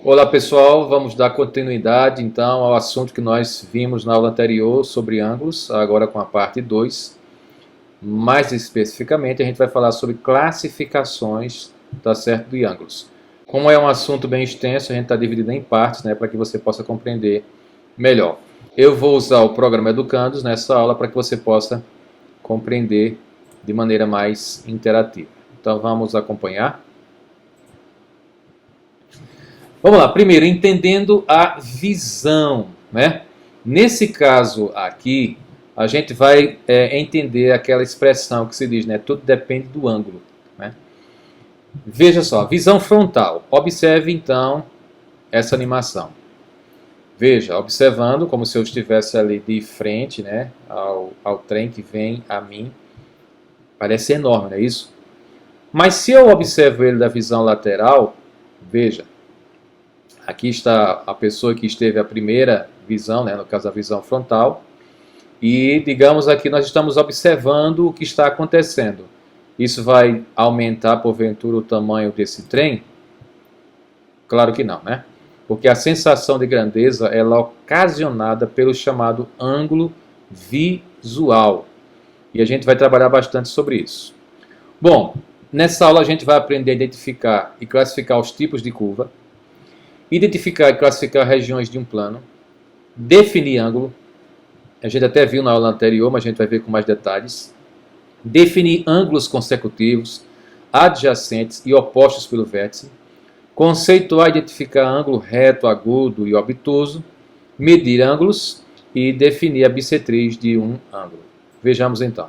Olá pessoal, vamos dar continuidade então ao assunto que nós vimos na aula anterior sobre ângulos, agora com a parte 2. Mais especificamente a gente vai falar sobre classificações, tá certo, de ângulos. Como é um assunto bem extenso, a gente está dividido em partes, né, para que você possa compreender melhor. Eu vou usar o programa Educandos nessa aula para que você possa compreender de maneira mais interativa. Então vamos acompanhar. Vamos lá, primeiro, entendendo a visão, né? Nesse caso aqui, a gente vai entender aquela expressão que se diz, né? Tudo depende do ângulo, né? Veja só, visão frontal. Observe então essa animação. Veja, observando como se eu estivesse ali de frente, né? Ao trem que vem a mim. Parece enorme, não é isso? Mas se eu observo ele da visão lateral, veja. Aqui está a pessoa que esteve a primeira visão, né, no caso a visão frontal, e digamos aqui nós estamos observando o que está acontecendo. Isso vai aumentar porventura o tamanho desse trem? Claro que não, né? Porque a sensação de grandeza ela é ocasionada pelo chamado ângulo visual. E a gente vai trabalhar bastante sobre isso. Bom, nessa aula a gente vai aprender a identificar e classificar os tipos de curva, identificar e classificar regiões de um plano, definir ângulo, a gente até viu na aula anterior, mas a gente vai ver com mais detalhes, definir ângulos consecutivos, adjacentes e opostos pelo vértice, conceituar e identificar ângulo reto, agudo e obtuso, medir ângulos e definir a bissetriz de um ângulo. Vejamos então.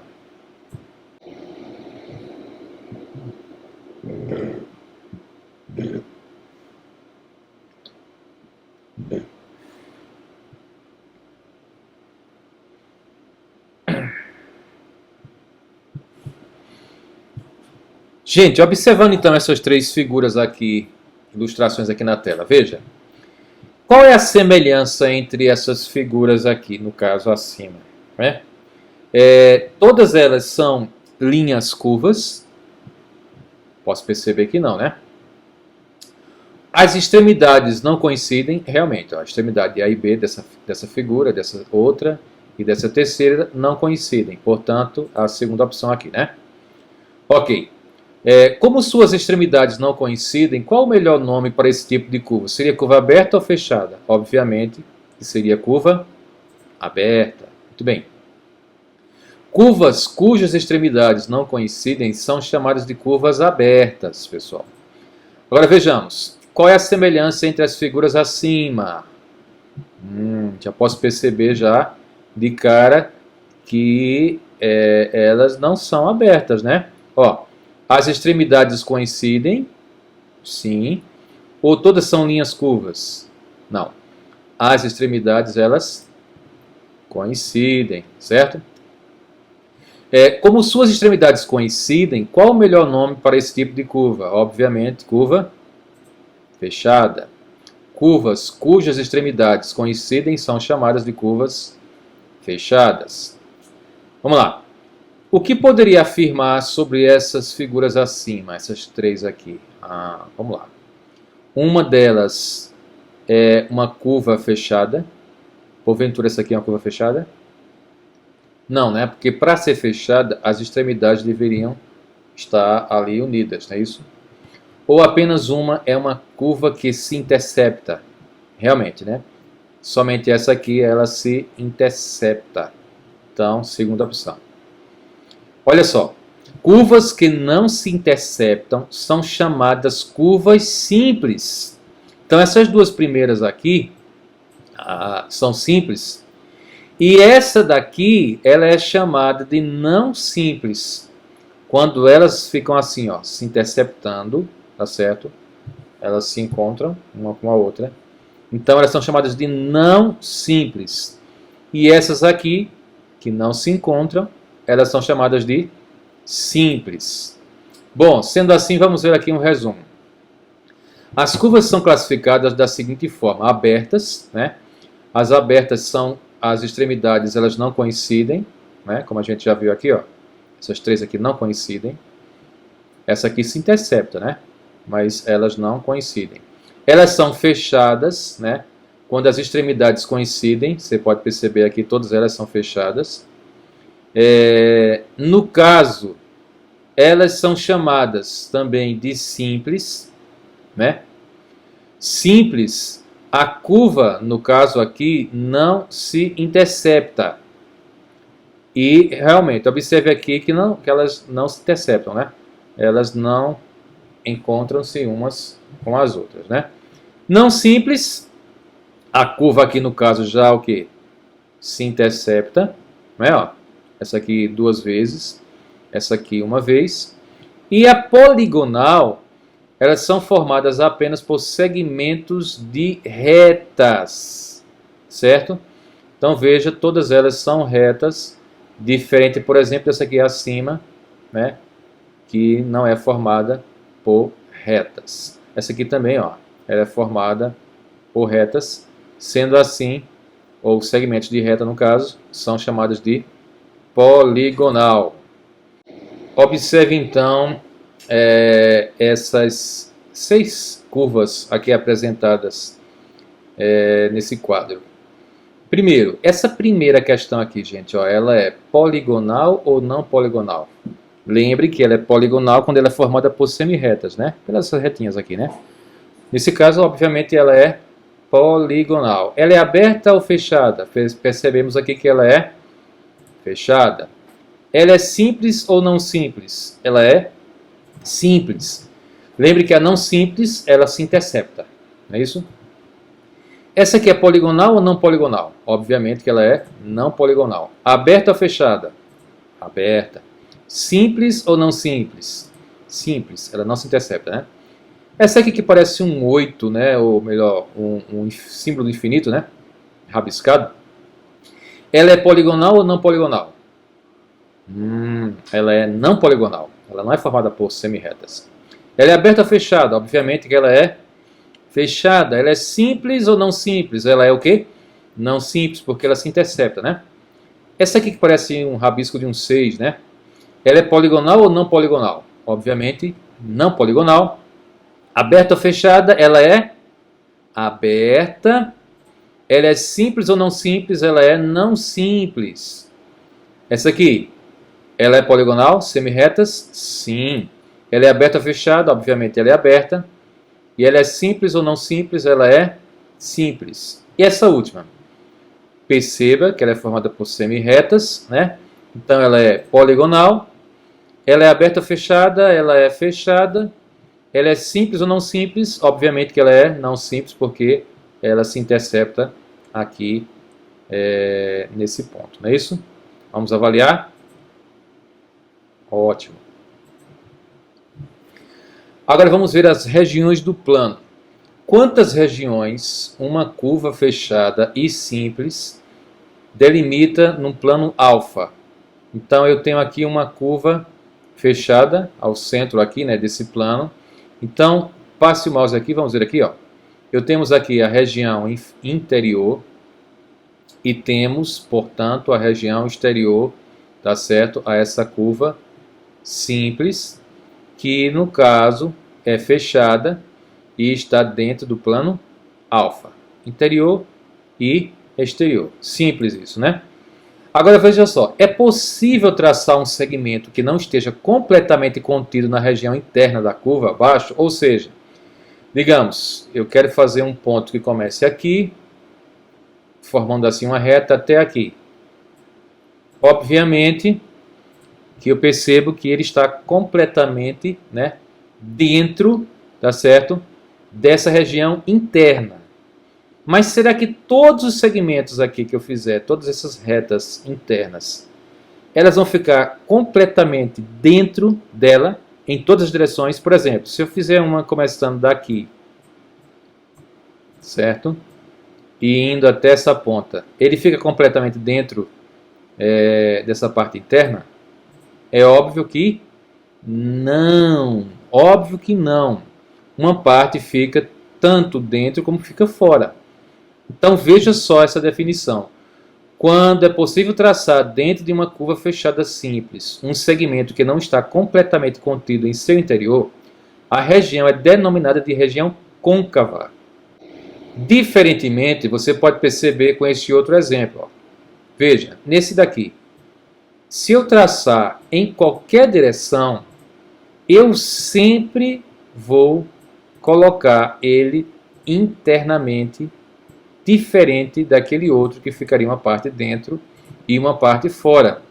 Gente, observando então essas três figuras aqui, ilustrações aqui na tela, veja. Qual é a semelhança entre essas figuras aqui, no caso acima? Né? Todas elas são linhas curvas. Posso perceber que não, né? As extremidades não coincidem, realmente. A extremidade A e B dessa figura, dessa outra e dessa terceira não coincidem. Portanto, a segunda opção aqui, né? Ok. Como suas extremidades não coincidem, qual o melhor nome para esse tipo de curva? Seria curva aberta ou fechada? Obviamente, seria curva aberta. Muito bem. Curvas cujas extremidades não coincidem são chamadas de curvas abertas, pessoal. Agora vejamos. Qual é a semelhança entre as figuras acima? Já posso perceber já de cara que elas não são abertas, né? Ó, as extremidades coincidem? Sim. Ou todas são linhas curvas? Não. As extremidades, elas coincidem, certo? Como suas extremidades coincidem, qual o melhor nome para esse tipo de curva? Obviamente, curva fechada. Curvas cujas extremidades coincidem são chamadas de curvas fechadas. Vamos lá. O que poderia afirmar sobre essas figuras acima, essas três aqui? Vamos lá. Uma delas é uma curva fechada. Porventura essa aqui é uma curva fechada? Não, né? Porque para ser fechada, as extremidades deveriam estar ali unidas, não é isso? Ou apenas uma é uma curva que se intercepta. Realmente, né? Somente essa aqui, ela se intercepta. Então, segunda opção. Olha só. Curvas que não se interceptam são chamadas curvas simples. Então, essas duas primeiras aqui são simples. E essa daqui, ela é chamada de não simples. Quando elas ficam assim, ó, se interceptando, tá certo? Elas se encontram uma com a outra. Então elas são chamadas de não simples. E essas aqui, que não se encontram, elas são chamadas de simples. Bom, sendo assim, vamos ver aqui um resumo. As curvas são classificadas da seguinte forma: abertas, né? As abertas são as extremidades, elas não coincidem, né? Como a gente já viu aqui, ó. Essas três aqui não coincidem. Essa aqui se intercepta, né? Mas elas não coincidem. Elas são fechadas, né? Quando as extremidades coincidem, você pode perceber aqui, todas elas são fechadas. No caso, elas são chamadas também de simples, né? Simples, a curva, no caso aqui, não se intercepta. E realmente, observe aqui que elas não se interceptam, né? Elas não encontram-se umas com as outras, né? Não simples, a curva aqui no caso já o que? Se intercepta, né? Ó, essa aqui duas vezes, essa aqui uma vez. E a poligonal, elas são formadas apenas por segmentos de retas, certo? Então veja, todas elas são retas, diferente, por exemplo, dessa aqui acima, né? Que não é formada por retas. Essa aqui também, ó, ela é formada por retas, sendo assim, ou segmentos de reta no caso, são chamados de poligonal. Observe então essas 6 curvas aqui apresentadas nesse quadro. Primeiro, essa primeira questão aqui, gente, ó, ela é poligonal ou não poligonal? Lembre que ela é poligonal quando ela é formada por semirretas, né? Pelas retinhas aqui, né? Nesse caso, obviamente, ela é poligonal. Ela é aberta ou fechada? Percebemos aqui que ela é fechada. Ela é simples ou não simples? Ela é simples. Lembre que a não simples, ela se intercepta. Não é isso? Essa aqui é poligonal ou não poligonal? Obviamente que ela é não poligonal. Aberta ou fechada? Aberta. Simples ou não simples? Simples, ela não se intercepta, né? Essa aqui que parece um 8, né? Ou melhor, um símbolo do infinito, né? Rabiscado. Ela é poligonal ou não poligonal? Ela é não poligonal. Ela não é formada por semirretas. Ela é aberta ou fechada? Obviamente que ela é fechada. Ela é simples ou não simples? Ela é o quê? Não simples, porque ela se intercepta, né? Essa aqui que parece um rabisco de um 6, né? Ela é poligonal ou não poligonal? Obviamente, não poligonal. Aberta ou fechada? Ela é aberta. Ela é simples ou não simples? Ela é não simples. Essa aqui, ela é poligonal? Semirretas? Sim. Ela é aberta ou fechada? Obviamente, ela é aberta. E ela é simples ou não simples? Ela é simples. E essa última? Perceba que ela é formada por semirretas, né? Então, ela é poligonal. Ela é aberta ou fechada? Ela é fechada. Ela é simples ou não simples? Obviamente que ela é não simples, porque ela se intercepta aqui nesse ponto. Não é isso? Vamos avaliar? Ótimo. Agora vamos ver as regiões do plano. Quantas regiões uma curva fechada e simples delimita num plano alfa? Então eu tenho aqui uma curva fechada ao centro aqui, né, desse plano. Então, passe o mouse aqui, vamos ver aqui, ó. Temos aqui a região interior e temos, portanto, a região exterior, tá certo? A essa curva simples, que no caso é fechada e está dentro do plano alfa. Interior e exterior. Simples isso, né? Agora veja só, é possível traçar um segmento que não esteja completamente contido na região interna da curva abaixo? Ou seja, digamos, eu quero fazer um ponto que comece aqui, formando assim uma reta até aqui. Obviamente que eu percebo que ele está completamente, né, dentro, tá certo, dessa região interna. Mas será que todos os segmentos aqui que eu fizer, todas essas retas internas, elas vão ficar completamente dentro dela, em todas as direções? Por exemplo, se eu fizer uma começando daqui, certo? E indo até essa ponta, ele fica completamente dentro dessa parte interna? É óbvio que não. Óbvio que não. Uma parte fica tanto dentro como fica fora. Então veja só essa definição. Quando é possível traçar dentro de uma curva fechada simples um segmento que não está completamente contido em seu interior, a região é denominada de região côncava. Diferentemente, você pode perceber com este outro exemplo. Ó. Veja, nesse daqui. Se eu traçar em qualquer direção, eu sempre vou colocar ele internamente diferente daquele outro que ficaria uma parte dentro e uma parte fora.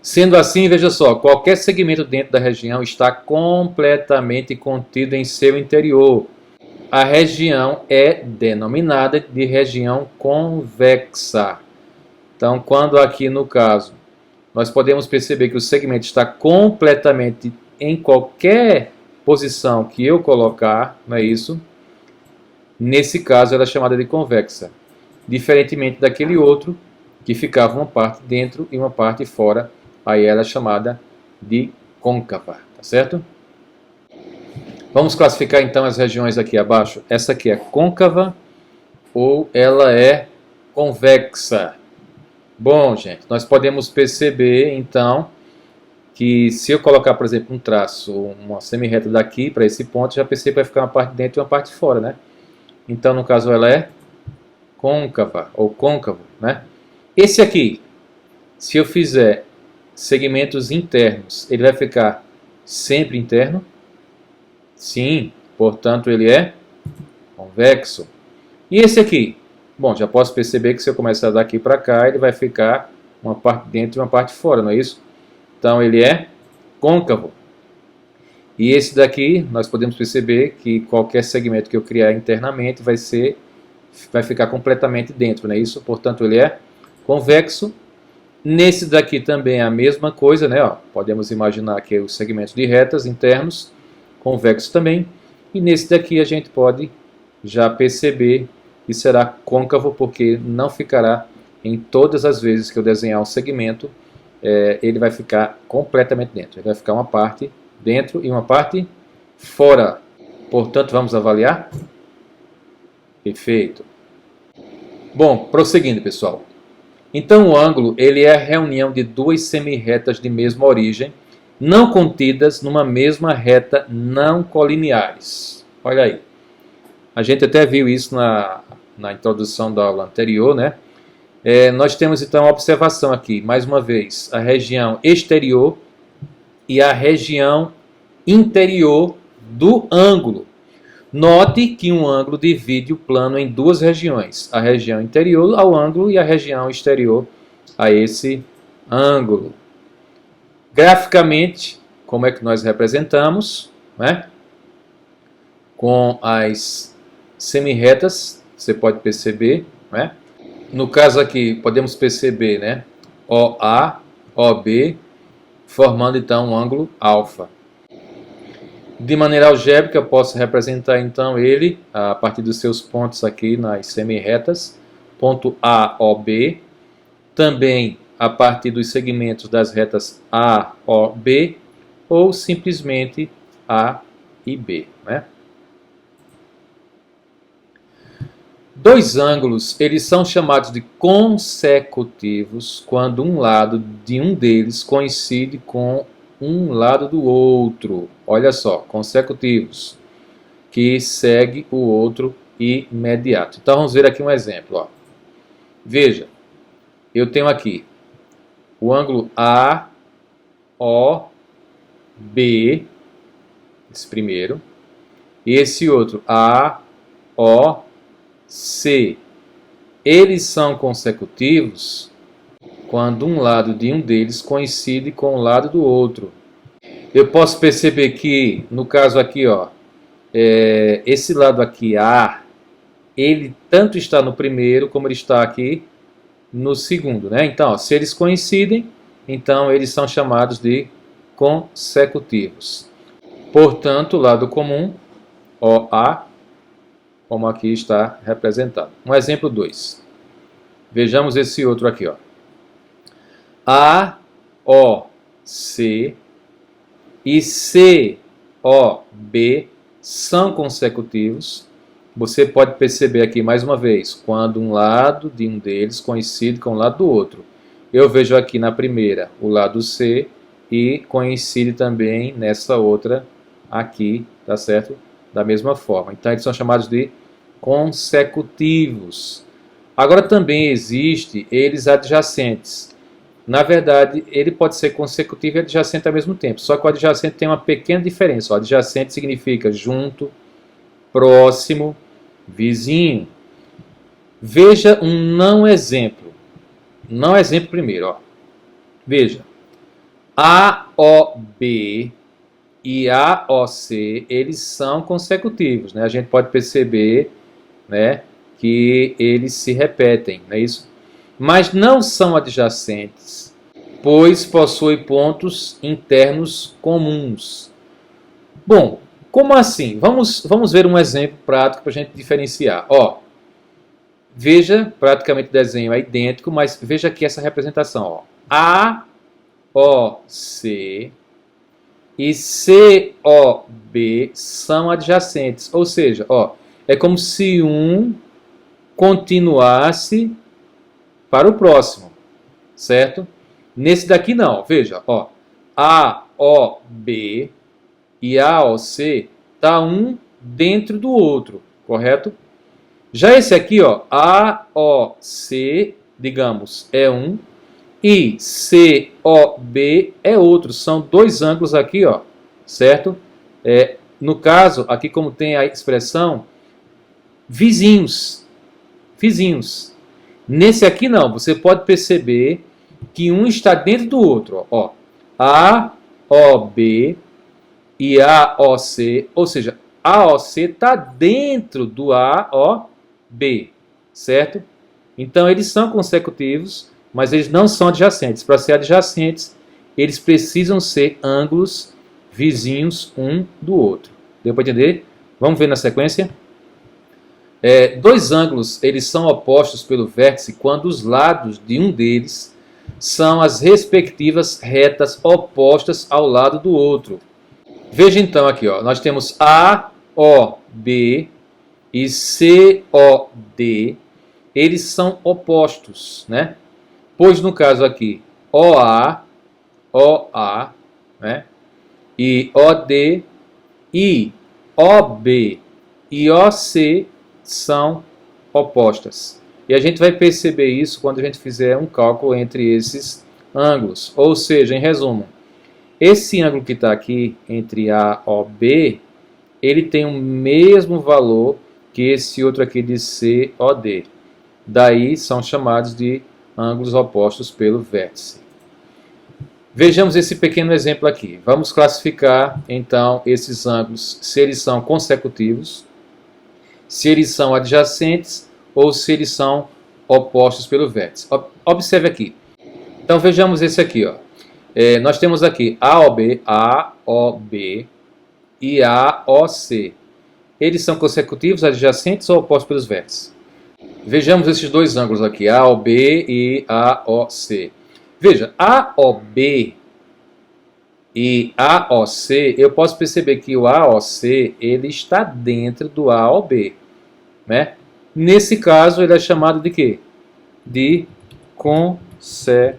Sendo assim, veja só, qualquer segmento dentro da região está completamente contido em seu interior. A região é denominada de região convexa. Então, quando aqui no caso, nós podemos perceber que o segmento está completamente em qualquer posição que eu colocar, não é isso? Nesse caso, ela é chamada de convexa. Diferentemente daquele outro, que ficava uma parte dentro e uma parte fora, aí ela é chamada de côncava, tá certo? Vamos classificar então as regiões aqui abaixo. Essa aqui é côncava ou ela é convexa? Bom, gente, nós podemos perceber então que se eu colocar, por exemplo, um traço, uma semirreta daqui para esse ponto, já percebo que vai ficar uma parte dentro e uma parte fora, né? Então, no caso, ela é côncava ou côncavo, né? Esse aqui, se eu fizer segmentos internos, ele vai ficar sempre interno? Sim, portanto ele é convexo. E esse aqui? Bom, já posso perceber que se eu começar daqui para cá, ele vai ficar uma parte dentro e uma parte fora, não é isso? Então ele é côncavo. E esse daqui, nós podemos perceber que qualquer segmento que eu criar internamente vai ficar completamente dentro, não é isso? Portanto ele é convexo. Nesse daqui também é a mesma coisa, né? Ó, podemos imaginar que os segmentos de retas internos, convexo também. E nesse daqui a gente pode já perceber que será côncavo, porque não ficará em todas as vezes que eu desenhar um segmento, ele vai ficar completamente dentro. Ele vai ficar uma parte dentro e uma parte fora. Portanto, vamos avaliar? Perfeito. Bom, prosseguindo, pessoal. Então, o ângulo ele é a reunião de duas semirretas de mesma origem, não contidas numa mesma reta, não colineares. Olha aí. A gente até viu isso na introdução da aula anterior, né? Nós temos então a observação aqui, mais uma vez, a região exterior e a região interior do ângulo. Note que um ângulo divide o plano em duas regiões, a região interior ao ângulo e a região exterior a esse ângulo. Graficamente, como é que nós representamos? Né? Com as semirretas, você pode perceber, né? No caso aqui, podemos perceber, né? OA, OB, formando então um ângulo alfa. De maneira algébrica, eu posso representar então ele a partir dos seus pontos aqui nas semirretas, ponto A, O, B, também a partir dos segmentos das retas A, O, B, ou simplesmente A e B. Né? Dois ângulos, eles são chamados de consecutivos quando um lado de um deles coincide com um lado do outro. Olha só, consecutivos, que segue o outro imediato. Então vamos ver aqui um exemplo. Ó. Veja, eu tenho aqui o ângulo AOB, esse primeiro, e esse outro AOC. Eles são consecutivos quando um lado de um deles coincide com o lado do outro. Eu posso perceber que, no caso aqui, ó, esse lado aqui, A, ele tanto está no primeiro como ele está aqui no segundo. Né? Então, ó, se eles coincidem, então eles são chamados de consecutivos. Portanto, o lado comum, OA, como aqui está representado. Um exemplo 2. Vejamos esse outro aqui, ó. AOC e COB são consecutivos. Você pode perceber aqui mais uma vez, quando um lado de um deles coincide com o lado do outro. Eu vejo aqui na primeira o lado C e coincide também nessa outra aqui, tá certo? da mesma forma. Então eles são chamados de consecutivos. Agora também existe eles adjacentes. Na verdade, ele pode ser consecutivo e adjacente ao mesmo tempo. Só que o adjacente tem uma pequena diferença. O adjacente significa junto, próximo, vizinho. Veja um não exemplo. Não exemplo primeiro. Ó. Veja. AOB e AOC, eles são consecutivos. Né? A gente pode perceber, né, que eles se repetem. Não é isso? Mas não são adjacentes, pois possuem pontos internos comuns. Bom, como assim? Vamos ver um exemplo prático para a gente diferenciar. Ó, veja, praticamente o desenho é idêntico, mas veja aqui essa representação. Ó. A, O, C e C, O, B são adjacentes. Ou seja, ó, é como se um continuasse para o próximo, certo? Nesse daqui não, veja, ó, A, O, B e A, O, C tá um dentro do outro, correto? Já esse aqui, ó, A, O, C, digamos, é um e C, O, B é outro. São dois ângulos aqui, ó, certo? No caso, aqui como tem a expressão vizinhos, vizinhos. Nesse aqui não, você pode perceber que um está dentro do outro. Ó. AOB e AOC, ou seja, AOC está dentro do AOB, certo? Então eles são consecutivos, mas eles não são adjacentes. Para ser adjacentes, eles precisam ser ângulos vizinhos um do outro. Deu para entender? Vamos ver na sequência? Dois ângulos eles são opostos pelo vértice quando os lados de um deles são as respectivas retas opostas ao lado do outro. Veja então aqui, ó, nós temos AOB e COD, eles são opostos, né? Pois no caso aqui, OA, né? E OD e OB e OC são opostas. E a gente vai perceber isso quando a gente fizer um cálculo entre esses ângulos. Ou seja, em resumo, esse ângulo que está aqui entre A e B, ele tem o mesmo valor que esse outro aqui de COD. Daí são chamados de ângulos opostos pelo vértice. Vejamos esse pequeno exemplo aqui. Vamos classificar então esses ângulos, se eles são consecutivos, se eles são adjacentes ou se eles são opostos pelo vértice. Observe aqui. Então vejamos esse aqui. Ó. Nós temos aqui AOB e AOC. Eles são consecutivos, adjacentes ou opostos pelos vértices? Vejamos esses dois ângulos aqui, AOB e AOC. Veja, AOB e AOC, eu posso perceber que o AOC ele está dentro do AOB. Né? Nesse caso, ele é chamado de quê? De consecutivo.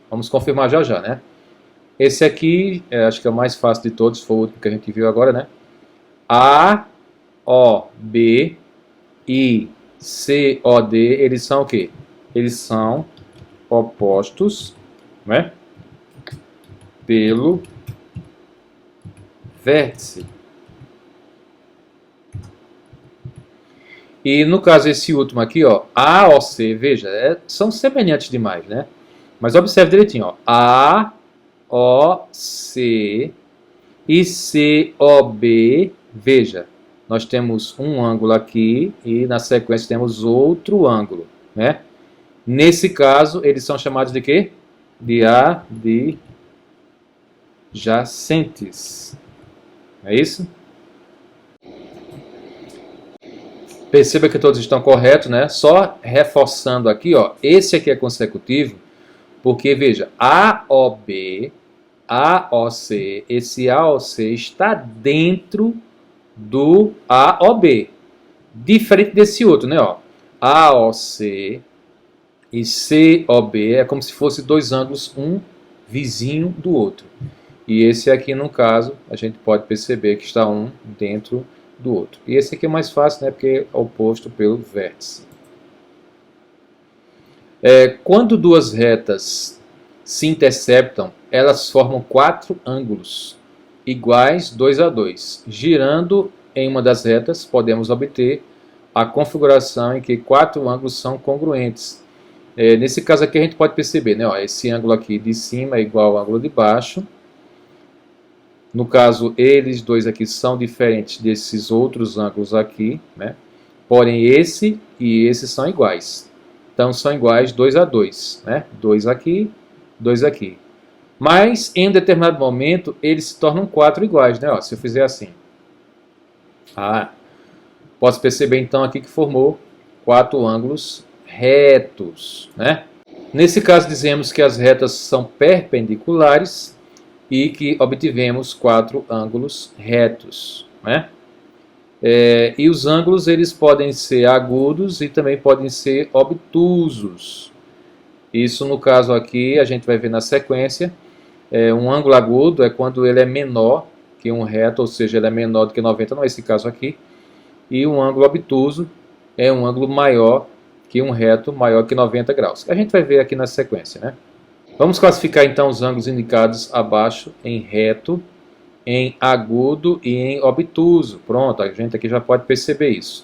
Vamos confirmar já já, né? Esse aqui, acho que é o mais fácil de todos, foi o último que a gente viu agora, né? A, O, B e C, O, D, eles são o quê? Eles são opostos, né? Pelo vértice. E no caso esse último aqui, ó, AOC, veja, são semelhantes demais, né? Mas observe direitinho, ó, AOC e COB, veja, nós temos um ângulo aqui e na sequência temos outro ângulo, né? Nesse caso, eles são chamados de quê? De adjacentes. É isso? Perceba que todos estão corretos, né? Só reforçando aqui, ó, esse aqui é consecutivo, porque, veja, AOB, AOC, esse AOC está dentro do AOB. Diferente desse outro, né? Ó, AOC e COB é como se fossem dois ângulos, um vizinho do outro. E esse aqui, no caso, a gente pode perceber que está um dentro do outro. E esse aqui é mais fácil, né, porque é oposto pelo vértice. Quando duas retas se interceptam, elas formam 4 ângulos iguais 2 a 2. Girando em uma das retas, podemos obter a configuração em que 4 ângulos são congruentes. Nesse caso aqui a gente pode perceber, né, ó, esse ângulo aqui de cima é igual ao ângulo de baixo. No caso, eles dois aqui são diferentes desses outros ângulos aqui, né? Porém, esse e esse são iguais. Então, são iguais 2 a 2, né? 2 aqui, 2 aqui. Mas, em um determinado momento, eles se tornam 4 iguais, né? Ó, se eu fizer assim. Posso perceber, então, aqui que formou 4 ângulos retos, né? Nesse caso, dizemos que as retas são perpendiculares e que obtivemos 4 ângulos retos, né? E os ângulos eles podem ser agudos e também podem ser obtusos. Isso no caso aqui a gente vai ver na sequência. Um ângulo agudo é quando ele é menor que um reto, ou seja, ele é menor do que 90, não é esse caso aqui. E um ângulo obtuso é um ângulo maior que um reto, maior que 90 graus. A gente vai ver aqui na sequência, né? Vamos classificar então os ângulos indicados abaixo em reto, em agudo e em obtuso. Pronto, a gente aqui já pode perceber isso.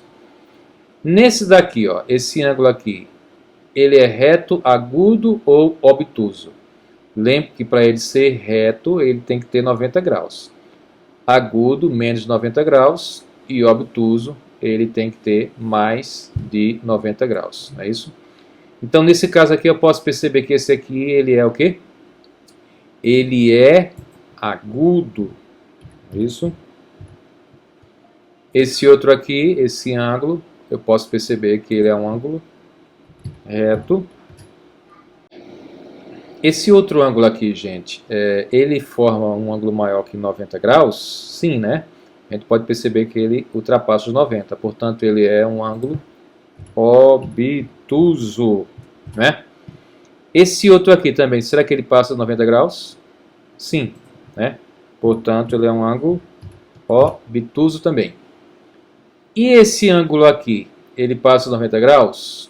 Nesse daqui, ó, esse ângulo aqui, ele é reto, agudo ou obtuso? Lembre que para ele ser reto, ele tem que ter 90 graus. Agudo, menos de 90 graus. E obtuso, ele tem que ter mais de 90 graus. Não é isso? Então, nesse caso aqui, eu posso perceber que esse aqui, ele é o quê? Ele é agudo. Isso. Esse outro aqui, esse ângulo, eu posso perceber que ele é um ângulo reto. Esse outro ângulo aqui, gente, ele forma um ângulo maior que 90 graus? Sim, né? A gente pode perceber que ele ultrapassa os 90. Portanto, ele é um ângulo obtuso, né? Esse outro aqui também, será que ele passa os 90 graus? Sim, né? Portanto, ele é um ângulo obtuso também. E esse ângulo aqui, ele passa 90 graus?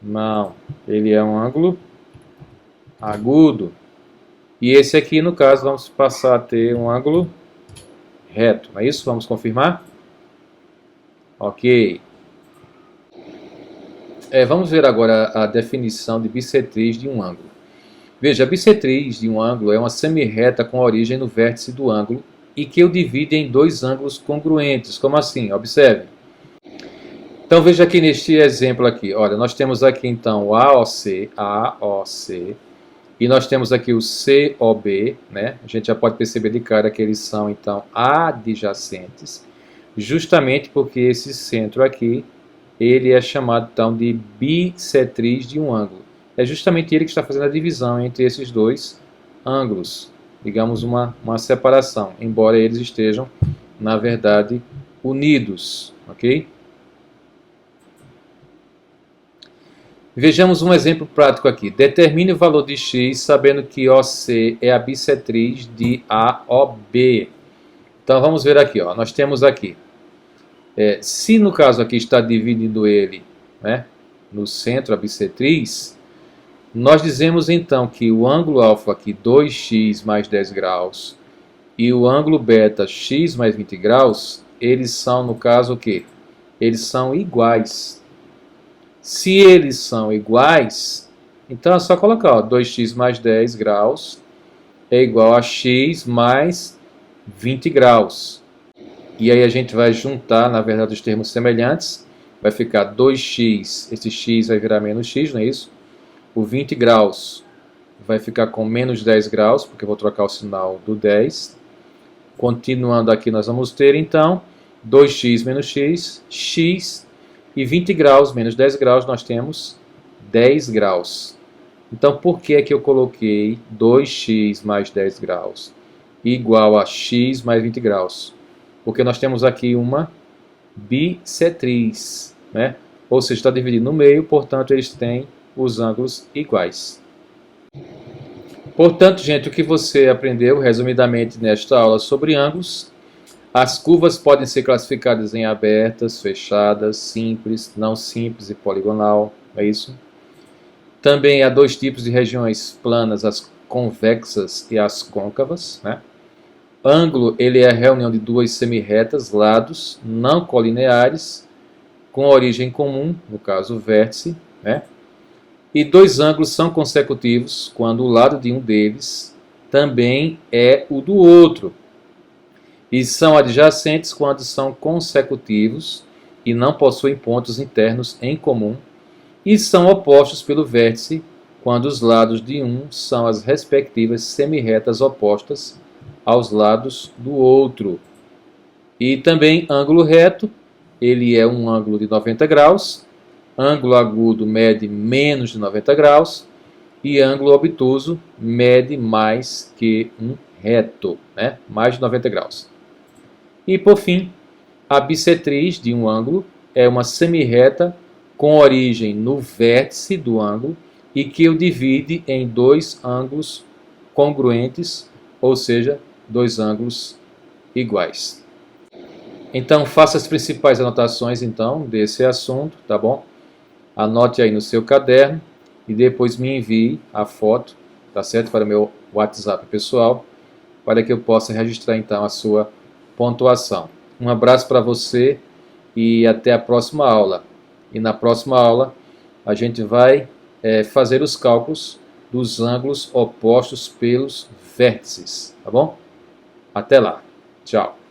Não, ele é um ângulo agudo. E esse aqui, no caso, vamos passar a ter um ângulo reto. Não é isso? Vamos confirmar? Ok. Vamos ver agora a definição de bissetriz de um ângulo. Veja, a bissetriz de um ângulo é uma semirreta com origem no vértice do ângulo e que o divide em dois ângulos congruentes. Como assim? Observe. Então veja aqui neste exemplo aqui. Olha, nós temos aqui então o AOC, e nós temos aqui o COB, né? A gente já pode perceber de cara que eles são então adjacentes, justamente porque esse centro aqui, ele é chamado então de bissetriz de um ângulo. É justamente ele que está fazendo a divisão entre esses dois ângulos, digamos uma separação, embora eles estejam, na verdade, unidos, ok? Vejamos um exemplo prático aqui. Determine o valor de x sabendo que OC é a bissetriz de AOB. Então vamos ver aqui, ó. Nós temos aqui, se no caso aqui está dividindo ele, né, no centro a bissetriz, nós dizemos então que o ângulo alfa aqui 2x mais 10 graus e o ângulo beta x mais 20 graus, eles são no caso o quê? Eles são iguais. Se eles são iguais, então é só colocar, ó, 2x mais 10 graus é igual a x mais 20 graus. E aí a gente vai juntar, na verdade, os termos semelhantes. Vai ficar 2x, esse x vai virar menos x, não é isso? O 20 graus vai ficar com menos 10 graus, porque eu vou trocar o sinal do 10. Continuando aqui, nós vamos ter, então, 2x menos x, x, e 20 graus menos 10 graus, nós temos 10 graus. Então, por que é que eu coloquei 2x mais 10 graus igual a x mais 20 graus? Porque nós temos aqui uma bissetriz, né? Ou seja, está dividido no meio, portanto, eles têm os ângulos iguais. Portanto, gente, o que você aprendeu resumidamente nesta aula sobre ângulos: as curvas podem ser classificadas em abertas, fechadas, simples, não simples e poligonal, é isso? Também há dois tipos de regiões planas, as convexas e as côncavas, né? Ângulo, ele é a reunião de duas semirretas, lados não colineares, com origem comum, no caso o vértice, né? E dois ângulos são consecutivos quando o lado de um deles também é o do outro. E são adjacentes quando são consecutivos e não possuem pontos internos em comum. E são opostos pelo vértice quando os lados de um são as respectivas semirretas opostas aos lados do outro. E também ângulo reto, ele é um ângulo de 90 graus, ângulo agudo mede menos de 90 graus e ângulo obtuso mede mais que um reto, né? Mais de 90 graus. E por fim, a bissetriz de um ângulo é uma semirreta com origem no vértice do ângulo e que o divide em dois ângulos congruentes, ou seja, dois ângulos iguais. Então, faça as principais anotações então desse assunto, tá bom? Anote aí no seu caderno e depois me envie a foto, tá certo? Para o meu WhatsApp pessoal, para que eu possa registrar então a sua pontuação. Um abraço para você e até a próxima aula. E na próxima aula a gente vai fazer os cálculos dos ângulos opostos pelos vértices, tá bom? Até lá. Tchau.